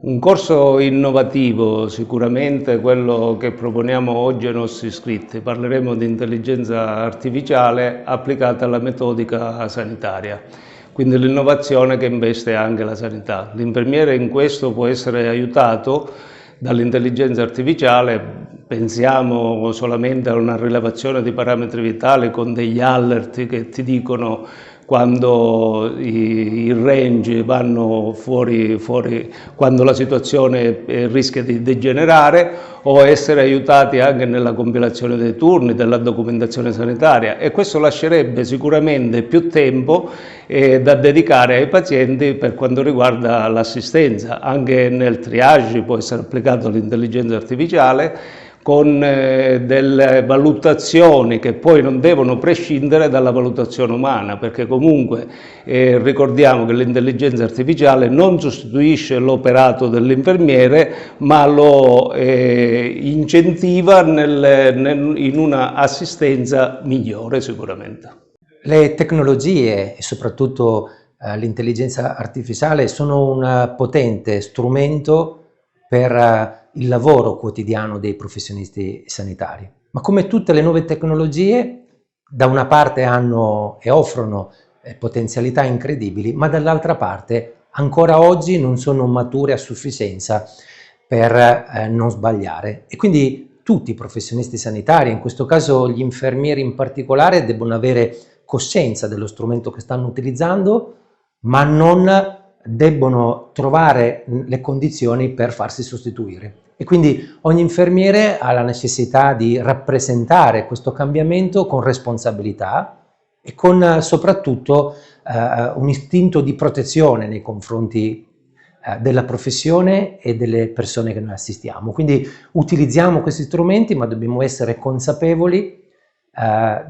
Un corso innovativo, sicuramente quello che proponiamo oggi ai nostri iscritti. Parleremo di intelligenza artificiale applicata alla metodica sanitaria, quindi l'innovazione che investe anche la sanità. L'infermiere in questo può essere aiutato dall'intelligenza artificiale, pensiamo solamente a una rilevazione di parametri vitali con degli alert che ti dicono quando i range vanno fuori, quando la situazione rischia di degenerare, o essere aiutati anche nella compilazione dei turni, della documentazione sanitaria, e questo lascerebbe sicuramente più tempo da dedicare ai pazienti per quanto riguarda l'assistenza. Anche nel triage può essere applicato l'intelligenza artificiale con delle valutazioni che poi non devono prescindere dalla valutazione umana, perché comunque ricordiamo che l'intelligenza artificiale non sostituisce l'operato dell'infermiere, ma lo incentiva in una assistenza migliore sicuramente. Le tecnologie e soprattutto l'intelligenza artificiale sono un potente strumento per il lavoro quotidiano dei professionisti sanitari. Ma come tutte le nuove tecnologie, da una parte hanno e offrono potenzialità incredibili, ma dall'altra parte ancora oggi non sono mature a sufficienza per non sbagliare. E quindi tutti i professionisti sanitari, in questo caso gli infermieri in particolare, devono avere coscienza dello strumento che stanno utilizzando, ma non debbono trovare le condizioni per farsi sostituire. E quindi ogni infermiere ha la necessità di rappresentare questo cambiamento con responsabilità e con soprattutto un istinto di protezione nei confronti della professione e delle persone che noi assistiamo. Quindi utilizziamo questi strumenti, ma dobbiamo essere consapevoli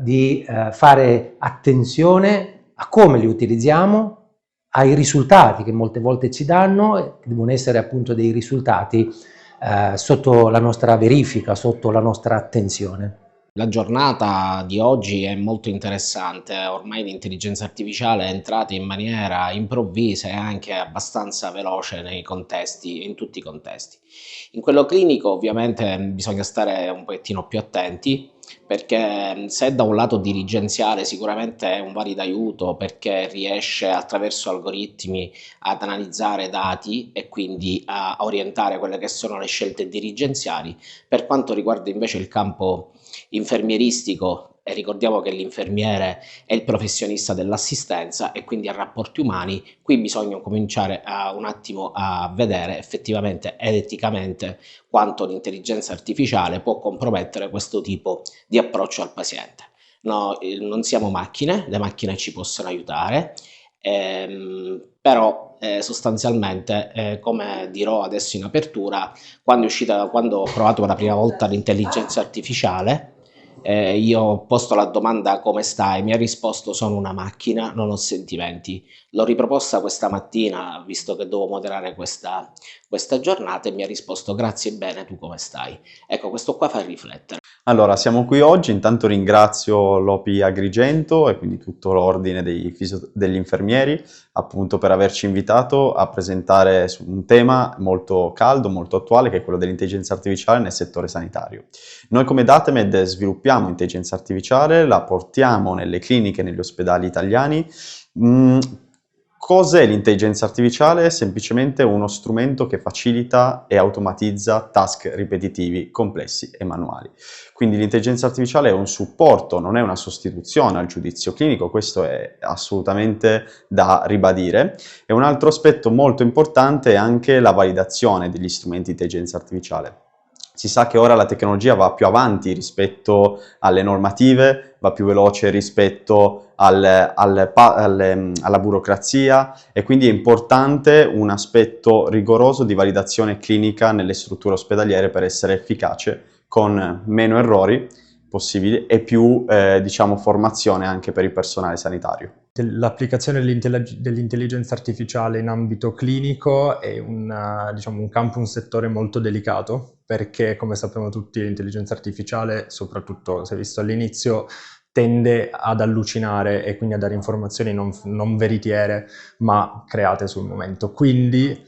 di fare attenzione a come li utilizziamo, ai risultati che molte volte ci danno, che devono essere appunto dei risultati sotto la nostra verifica, sotto la nostra attenzione. La giornata di oggi è molto interessante, ormai l'intelligenza artificiale è entrata in maniera improvvisa e anche abbastanza veloce nei contesti, in tutti i contesti. In quello clinico ovviamente bisogna stare un pochettino più attenti, perché se da un lato dirigenziale sicuramente è un valido aiuto, perché riesce attraverso algoritmi ad analizzare dati e quindi a orientare quelle che sono le scelte dirigenziali. Per quanto riguarda invece il campo infermieristico, e ricordiamo che l'infermiere è il professionista dell'assistenza e quindi ha rapporti umani, qui bisogna cominciare un attimo a vedere effettivamente ed eticamente quanto l'intelligenza artificiale può compromettere questo tipo di approccio al paziente. No, non siamo macchine, le macchine ci possono aiutare, però sostanzialmente, come dirò adesso in apertura, quando ho provato per la prima volta l'intelligenza artificiale, io ho posto la domanda come stai, mi ha risposto sono una macchina, non ho sentimenti. L'ho riproposta questa mattina, visto che devo moderare questa giornata, e mi ha risposto grazie, bene, tu come stai? Ecco, questo qua fa riflettere. Allora, siamo qui oggi, intanto ringrazio l'OPI Agrigento e quindi tutto l'ordine degli infermieri, appunto per averci invitato a presentare su un tema molto caldo, molto attuale, che è quello dell'intelligenza artificiale nel settore sanitario. Noi come Datemed sviluppiamo intelligenza artificiale, la portiamo nelle cliniche, negli ospedali italiani. Cos'è l'intelligenza artificiale? Semplicemente uno strumento che facilita e automatizza task ripetitivi, complessi e manuali. Quindi l'intelligenza artificiale è un supporto, non è una sostituzione al giudizio clinico, questo è assolutamente da ribadire. E un altro aspetto molto importante è anche la validazione degli strumenti di intelligenza artificiale. Si sa che ora la tecnologia va più avanti rispetto alle normative, va più veloce rispetto alla burocrazia, e quindi è importante un aspetto rigoroso di validazione clinica nelle strutture ospedaliere per essere efficace, con meno errori possibili e più diciamo, formazione anche per il personale sanitario. L'applicazione dell'intelligenza artificiale in ambito clinico è diciamo, un campo, un settore molto delicato, perché come sappiamo tutti l'intelligenza artificiale, soprattutto se visto all'inizio, tende ad allucinare e quindi a dare informazioni non veritiere ma create sul momento. Quindi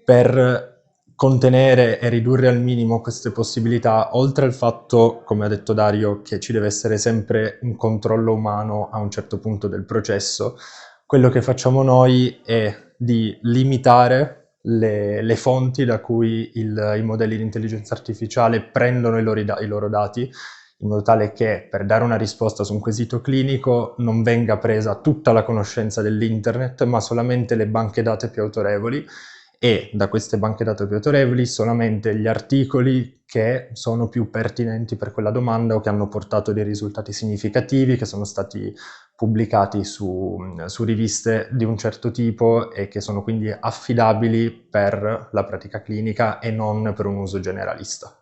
per contenere e ridurre al minimo queste possibilità, oltre al fatto, come ha detto Dario, che ci deve essere sempre un controllo umano a un certo punto del processo, quello che facciamo noi è di limitare le fonti da cui i modelli di intelligenza artificiale prendono i loro dati, in modo tale che per dare una risposta su un quesito clinico non venga presa tutta la conoscenza dell'internet, ma solamente le banche dati più autorevoli, e da queste banche dati più autorevoli solamente gli articoli che sono più pertinenti per quella domanda o che hanno portato dei risultati significativi, che sono stati pubblicati su riviste di un certo tipo e che sono quindi affidabili per la pratica clinica e non per un uso generalista.